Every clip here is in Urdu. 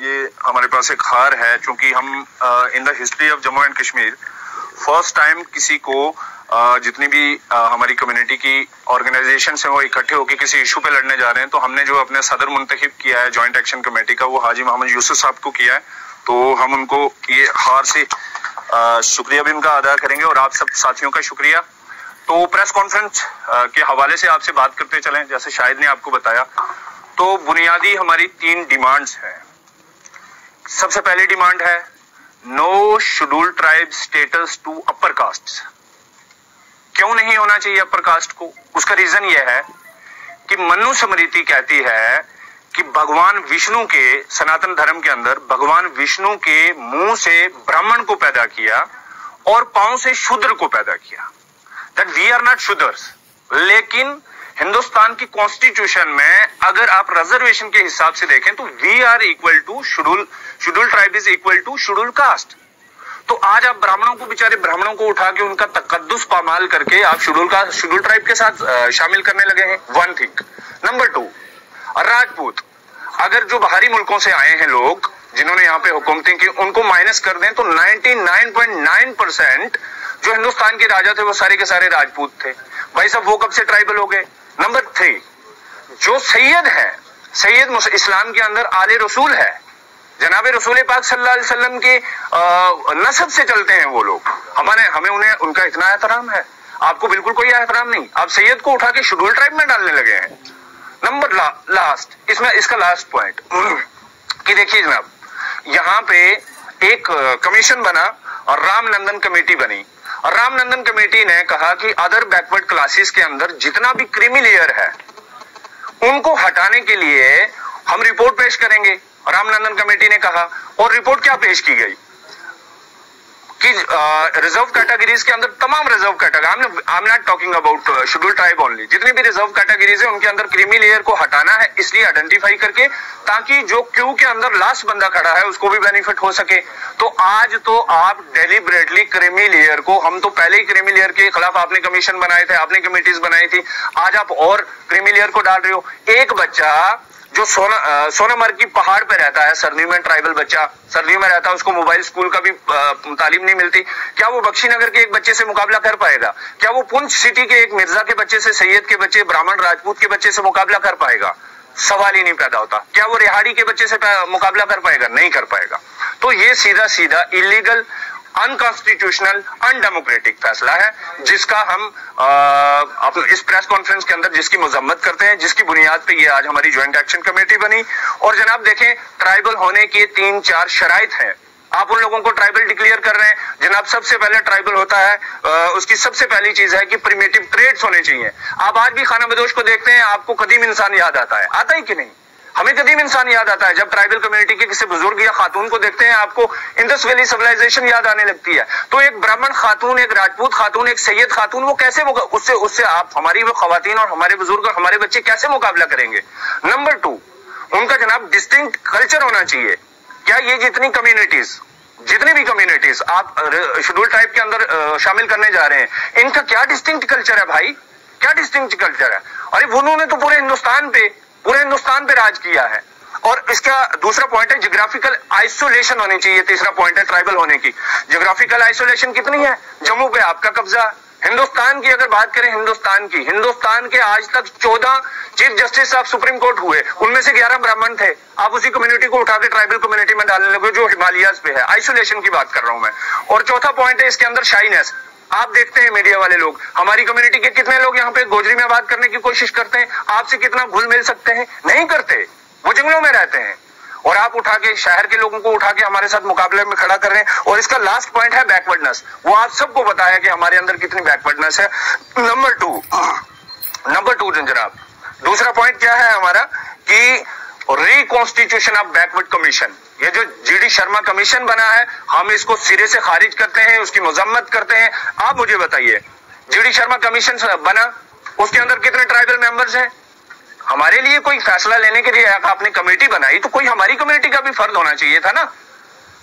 یہ ہمارے پاس ایک ہار ہے، چونکہ ہم in the history of Jammu and Kashmir first time کسی کو جتنی بھی ہماری کمیونٹی کی آرگنائزیشن سے وہ اکٹھے ہو کے کسی ایشو پہ لڑنے جا رہے ہیں، تو ہم نے جو اپنے صدر منتخب کیا ہے جوائنٹ ایکشن کمیٹی کا، وہ حاجی محمد یوسف صاحب کو کیا ہے، تو ہم ان کو یہ ہار سے شکریہ بھی ان کا ادا کریں گے، اور آپ سب ساتھیوں کا شکریہ۔ تو پریس کانفرنس کے حوالے سے آپ سے بات کرتے چلیں، جیسے شاہد نے آپ کو بتایا، تو بنیادی ہماری 3 ڈیمانڈز ہیں۔ سب سے پہلی ڈیمانڈ ہے no schedule tribe status to upper caste. کیوں نہیں ہونا چاہیے اپر کاسٹ کو؟ اس کا ریزن یہ ہے کہ منو سمریتی کہتی ہے کہ بھگوان وشنو کے سناتن دھرم کے اندر بھگوان وشنو کے منہ سے برہمن کو پیدا کیا اور پاؤں سے شودر کو پیدا کیا، that we are not شودرز۔ لیکن ہندوستان کی کانسٹیٹیوشن میں اگر آپ ریزرویشن کے حساب سے دیکھیں تو we are equal to schedule tribe is equal to schedule caste. تو آج آپ برہمنوں کو بیچارے برہمنوں کو اٹھا کے ان کا تقدس پامال کر کے آپ شیڈول ٹرائب کے ساتھ شامل کرنے لگے ہیں، ون تھنگ۔ نمبر 2، راجپوت، اگر جو باہری ملکوں سے آئے ہیں لوگ جنہوں نے یہاں پہ حکومتیں کی ان کو مائنس کر دیں تو 99.9% جو ہندوستان کے راجا تھے وہ سارے کے سارے راجپوت تھے۔ بھائی صاحب وہ کب سے ٹرائبل ہو گئے؟ نمبر 3، جو سید ہے، سید اسلام کے اندر آل رسول ہے، جناب رسول پاک صلی اللہ علیہ وسلم کے نسب سے چلتے ہیں وہ لوگ، ہمیں انہیں ان کا اتنا احترام ہے، آپ کو بالکل کوئی احترام نہیں، آپ سید کو اٹھا کے شیڈول ٹرائب میں ڈالنے لگے ہیں۔ نمبر لاسٹ، اس کا لاسٹ پوائنٹ کہ دیکھیے جناب، یہاں پہ ایک کمیشن بنا اور رام نندن کمیٹی بنی، اور رام نندن کمیٹی نے کہا کہ ادر بیکورڈ کلاسز کے اندر جتنا بھی کریمی لیئر ہے ان کو ہٹانے کے لیے ہم رپورٹ پیش کریں گے۔ رام نندن کمیٹی نے کہا، اور رپورٹ کیا پیش کی گئی کہ ریزرو کیٹیگریز کے اندر تمام reserve category, I am not talking about schedule tribe only, جتنی بھی ریزرو کیٹیگریز ہیں ان کے اندر کریمی لیئر کو ہٹانا ہے، اس لیے آئیڈینٹیفائی کر کے تاکہ جو کیو کے اندر لاسٹ بندہ کھڑا ہے اس کو بھی بینیفٹ ہو سکے۔ تو آج تو آپ ڈیلیبریٹلی کریمی لیئر کو، ہم تو پہلے ہی کریمی لیئر کے خلاف آپ نے کمیشن بنائے تھے، آپ نے کمیٹیز بنائی تھی، آج آپ اور کریمی لیئر کو ڈال رہے ہو۔ ایک بچہ جو سونا مرگ کی پہاڑ پہ رہتا ہے، سردی میں ٹرائبل بچہ سردی میں رہتا ہے، اس کو موبائل اسکول کا بھی تعلیم نہیں ملتی، کیا وہ بخشی نگر کے ایک بچے سے مقابلہ کر پائے گا؟ کیا وہ پونچھ سٹی کے ایک مرزا کے بچے سے، سید کے بچے، براہمن راجپوت کے بچے سے مقابلہ کر پائے گا؟ سوال ہی نہیں پیدا ہوتا۔ کیا وہ ریہاڑی کے بچے سے مقابلہ کر پائے گا؟ نہیں کر پائے گا۔ تو یہ سیدھا اللیگل، انکانسٹیٹیوشنل، انڈیموکریٹک فیصلہ ہے جس کا ہم اس پریس کانفرنس کے اندر جس کی مذمت کرتے ہیں، جس کی بنیاد پہ یہ آج ہماری جوائنٹ ایکشن کمیٹی بنی۔ اور جناب دیکھیں، ٹرائبل ہونے کے 3-4 شرائط ہیں، آپ ان لوگوں کو ٹرائبل ڈکلیئر کر رہے ہیں۔ جناب سب سے پہلے ٹرائبل ہوتا ہے، اس کی سب سے پہلی چیز ہے کہ پریمیٹو ٹریڈز ہونے چاہیے۔ آپ آج بھی خانہ بدوش کو دیکھتے ہیں، آپ کو قدیم انسان یاد آتا ہے، آتا ہی کہ نہیں؟ ہمیں قدیم انسان یاد آتا ہے جب ٹرائبل کمیونٹی کے کسی بزرگ یا خاتون کو دیکھتے ہیں، آپ کو انڈس ویلی سیولائزیشن یاد آنے لگتی ہے۔ تو ایک برہمن خاتون، ایک راجپوت خاتون، ایک سید خاتون، وہ کیسے اس سے آپ ہماری وہ خواتین اور ہمارے بزرگ اور ہمارے بچے کیسے مقابلہ کریں گے؟ نمبر 2، ان کا جناب ڈسٹنکٹ کلچر ہونا چاہیے۔ کیا یہ جتنی بھی کمیونٹیز آپ شیڈول ٹرائب کے اندر شامل کرنے جا رہے ہیں، ان کا کیا ڈسٹنکٹ کلچر ہے بھائی؟ کیا ڈسٹنکٹ کلچر ہے؟ ارے انہوں نے تو پورے ہندوستان پہ راج کیا ہے۔ اور اس کا دوسرا پوائنٹ ہے جغرافیکل آئسولیشن ہونی چاہیے۔ تیسرا پوائنٹ ہے ٹرائبل ہونے کی جغرافیکل آئسولیشن کتنی ہے؟ جموں پہ آپ کا قبضہ، ہندوستان کی اگر بات کریں، ہندوستان کے آج تک 14 chief justice of supreme court ہوئے، ان میں سے 11 برہمن تھے۔ آپ اسی کمیونٹی کو اٹھا کے ٹرائبل کمیونٹی میں ڈالنے لگے جو ہمالیاز پہ ہے۔ آئسولیشن کی بات کر رہا ہوں میں۔ اور چوتھا پوائنٹ ہے اس کے اندر شائنس۔ آپ دیکھتے ہیں میڈیا والے لوگ، ہماری کمیونٹی کے کتنے لوگ یہاں پہ گوجری میں بات کرنے کی کوشش کرتے ہیں، آپ سے کتنا گھل مل سکتے ہیں؟ نہیں کرتے، وہ جنگلوں میں رہتے ہیں، اور آپ اٹھا کے شہر کے لوگوں کو اٹھا کے ہمارے ساتھ مقابلے میں کھڑا کر رہے ہیں۔ اور اس کا لاسٹ پوائنٹ ہے بیکورڈنس۔ وہ آپ سب کو بتایا کہ ہمارے اندر کتنی بیکورڈنس ہے۔ نمبر 2 جناب، دوسرا پوائنٹ کیا ہے ہمارا کہ ریکانسٹیٹیوشن آف بیکورڈ کمیشن۔ یہ جو جی ڈی شرما کمیشن بنا ہے، ہم اس کو سرے سے خارج کرتے ہیں، اس کی مذمت کرتے ہیں۔ آپ مجھے بتائیے، جی ڈی شرما کمیشن بنا، اس کے اندر کتنے ٹرائبل ممبرز ہیں؟ ہمارے لیے کوئی فیصلہ لینے کے لیے آپ نے کمیٹی بنائی تو کوئی ہماری کمیونٹی کا بھی فرد ہونا چاہیے تھا نا۔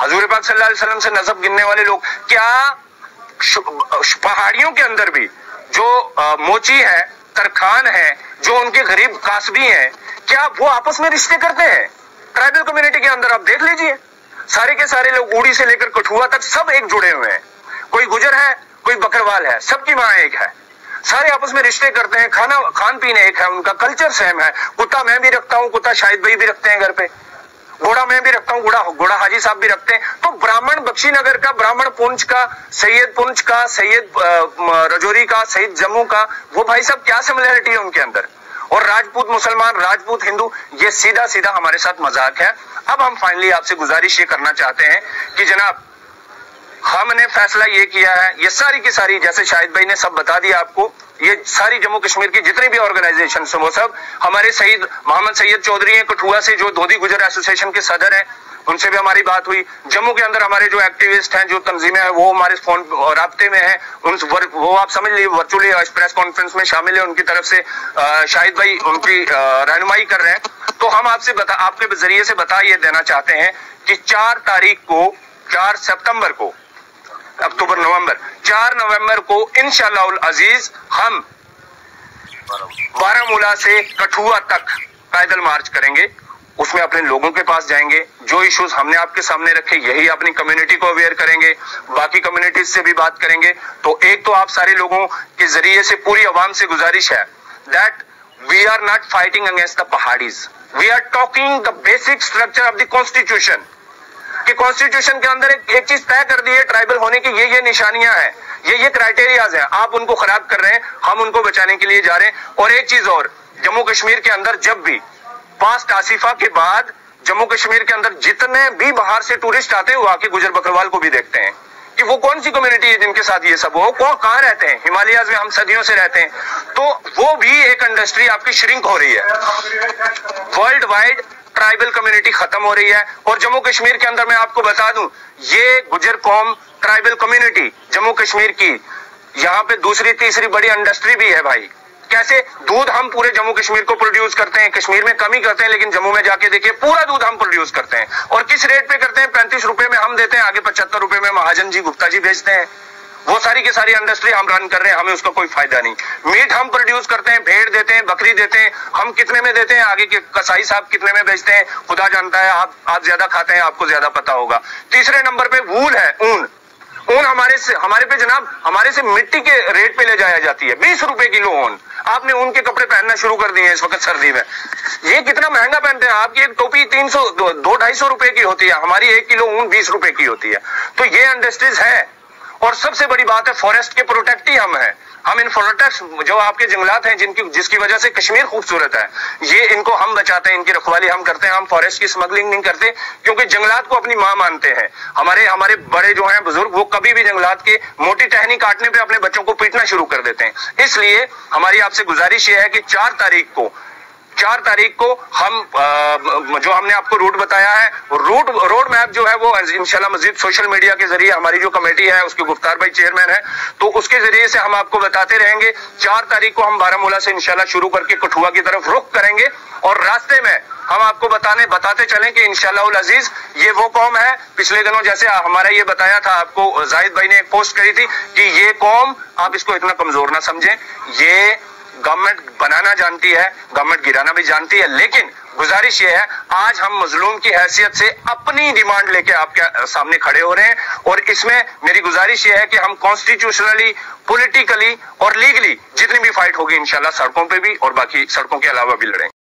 حضور پاک صلی اللہ علیہ وسلم سے نسب گننے والے لوگ، کیا پہاڑیوں کے اندر بھی جو موچی ہے، ترکھان ہے، جو ان کے غریب قاسبی ہیں، کیا وہ آپس میں رشتے کرتے ہیں؟ ٹرائبل کمیونٹی کے اندر آپ دیکھ لیجئے، سارے کے سارے لوگ اوڑی سے لے کر کٹھوا تک سب ایک جڑے ہوئے ہیں. کوئی گجر ہے، کوئی بکروال ہے، سب کی ماں ایک ہے، سارے آپس میں رشتے کرتے ہیں، کھان پین ایک ہے، ان کا کلچر سیم ہے. کتا میں بھی رکھتا ہوں، کتا شاہد بھائی بھی رکھتے ہیں گھر پہ، گھوڑا میں بھی رکھتا ہوں، گھوڑا حاجی صاحب بھی رکھتے ہیں. تو براہمن بخشی نگر کا، براہمن پونچھ کا، سید پونچھ کا، سید رجوری کا، سید جموں کا، وہ بھائی صاحب کیا سملیرٹی ہے ان کے اندر؟ اور راجپوت مسلمان، راجپوت ہندو، یہ سیدھا سیدھا ہمارے ساتھ مذاق ہے. اب ہم فائنلی آپ سے گزارش یہ کرنا چاہتے ہیں کہ جناب ہم نے فیصلہ یہ کیا ہے، یہ ساری کی ساری جیسے شاہد بھائی نے سب بتا دیا آپ کو، یہ ساری جموں کشمیر کی جتنی بھی آرگنائزیشن ہیں وہ سب ہمارے سید محمد سید چودھری ہیں کٹھوا سے، جو دودھی گجر ایسوسی ایشن کے صدر ہیں، ان سے بھی ہماری بات ہوئی. جموں کے اندر ہمارے جو ایکٹیوسٹ ہیں، جو تنظیمیں ہیں، وہ ہمارے فون رابطے میں ہیں، وہ آپ سمجھ لیجیے ورچولی پریس کانفرنس میں شامل ہیں، ان کی طرف سے شاہد بھائی ان کی رہنمائی کر رہے ہیں. تو ہم آپ کے ذریعے سے بتا یہ دینا چاہتے ہیں کہ 4 سپتمبر کو، اکتوبر نومبر، 4 نومبر کو انشاءاللہ العزیز ہم بارہمولہ سے کٹھوا تک پیدل مارچ کریں گے. اس میں اپنے لوگوں کے پاس جائیں گے، جو ایشوز ہم نے آپ کے سامنے رکھے یہی اپنی کمیونٹی کو اویئر کریں گے، باقی کمیونٹیز سے بھی بات کریں گے. تو ایک تو آپ سارے لوگوں کے ذریعے سے پوری عوام سے گزارش ہے that we are not fighting against the Paharis, we are talking the basic structure of the constitution. کہ کانسٹیٹیوشن کے اندر ایک چیز طے کر دی ہے ٹرائبل ہونے کی، یہ نشانیاں ہیں، یہ کرائٹیریاز ہیں، آپ ان کو خراب کر رہے ہیں، ہم ان کو بچانے کے لیے جا رہے ہیں. اور ایک چیز اور، جموں کشمیر کے اندر جب بھی پاسٹ آصفہ کے بعد جموں کشمیر کے اندر جتنے بھی باہر سے ٹورسٹ آتے ہیں وہ آ کے گجر بکروال کو بھی دیکھتے ہیں کہ وہ کون سی کمیونٹی ہے جن کے ساتھ یہ سب ہو، کہاں رہتے ہیں، ہمالیاز میں ہم صدیوں سے رہتے ہیں. تو وہ بھی ایک انڈسٹری آپ کی شرنک ہو رہی ہے، ورلڈ وائڈ ٹرائبل کمیونٹی ختم ہو رہی ہے. اور جموں کشمیر کے اندر میں آپ کو بتا دوں، یہ گجر قوم ٹرائبل کمیونٹی جموں کشمیر کی یہاں پہ دوسری تیسری بڑی انڈسٹری بھی ہے بھائی. کیسے دودھ ہم پورے جموں کشمیر کو پروڈیوس کرتے ہیں، کشمیر میں کمی کرتے ہیں، لیکن جموں میں جا کے دیکھیے پورا دودھ ہم پروڈیوس کرتے ہیں. اور کس ریٹ پہ کرتے ہیں؟ 35 روپے میں ہم دیتے ہیں، آگے 75 روپے میں مہاجن جی گپتا جی بھیجتے ہیں. وہ ساری کی ساری انڈسٹری ہم رن کر رہے ہیں، ہمیں اس کا کوئی فائدہ نہیں. میٹ ہم پروڈیوس کرتے ہیں، بھیڑ دیتے ہیں، بکری دیتے ہیں، ہم کتنے میں دیتے ہیں، آگے کے کسائی صاحب کتنے میں بیچتے ہیں خدا جانتا ہے. آپ زیادہ کھاتے ہیں، آپ کو زیادہ پتا ہوگا. تیسرے نمبر پہ وول ہے، اون ہمارے پہ جناب ہمارے سے مٹی کے ریٹ پہ لے جایا جاتی ہے، 20 روپے کلو اون. آپ نے اون کے کپڑے پہننا شروع کر دیے ہیں اس وقت سردی میں. یہ کتنا مہنگا پہنتے ہیں، آپ کی ایک ٹوپی 200-250 روپے کی ہوتی ہے، ہماری 1 کلو اون 20 روپے کی ہوتی ہے. تو یہ انڈسٹریز ہے. اور سب سے بڑی بات ہے فارسٹ کے پروٹیکٹ ہی ہم ہیں. ہم ان فارسٹ جو آپ کے جنگلات ہیں جس کی وجہ سے کشمیر خوبصورت ہے، یہ ان کو ہم بچاتے ہیں، ان کی رکھوالی ہم کرتے ہیں. ہم فارسٹ کی اسمگلنگ نہیں کرتے کیونکہ جنگلات کو اپنی ماں مانتے ہیں. ہمارے بڑے جو ہیں بزرگ، وہ کبھی بھی جنگلات کے موٹی ٹہنی کاٹنے پہ اپنے بچوں کو پیٹنا شروع کر دیتے ہیں. اس لیے ہماری آپ سے گزارش یہ ہے کہ 4 تاریخ کو ہم جو ہم نے آپ کو روٹ بتایا ہے، روڈ میپ جو ہے وہ انشاءاللہ مزید سوشل میڈیا کے ذریعے ہماری جو کمیٹی ہے اس کے گفتار بھائی چیئرمین ہے، تو اس کے ذریعے سے ہم آپ کو بتاتے رہیں گے. 4 تاریخ کو ہم بارہمولہ سے انشاءاللہ شروع کر کے کٹھوا کی طرف رخ کریں گے. اور راستے میں ہم آپ کو بتاتے چلیں کہ انشاءاللہ العزیز یہ وہ قوم ہے. پچھلے دنوں جیسے ہمارا یہ بتایا تھا آپ کو، زاہد بھائی نے ایک پوسٹ کری تھی کہ یہ قوم آپ اس کو اتنا کمزور نہ سمجھیں، یہ گورنمنٹ بنانا جانتی ہے، گورنمنٹ گرانا بھی جانتی ہے. لیکن گزارش یہ ہے، آج ہم مظلوم کی حیثیت سے اپنی ڈیمانڈ لے کے آپ کے سامنے کھڑے ہو رہے ہیں. اور اس میں میری گزارش یہ ہے کہ ہم کانسٹیٹیوشنلی، پولیٹیکلی اور لیگلی جتنی بھی فائٹ ہوگی انشاءاللہ سڑکوں پہ بھی اور باقی سڑکوں کے علاوہ بھی لڑیں.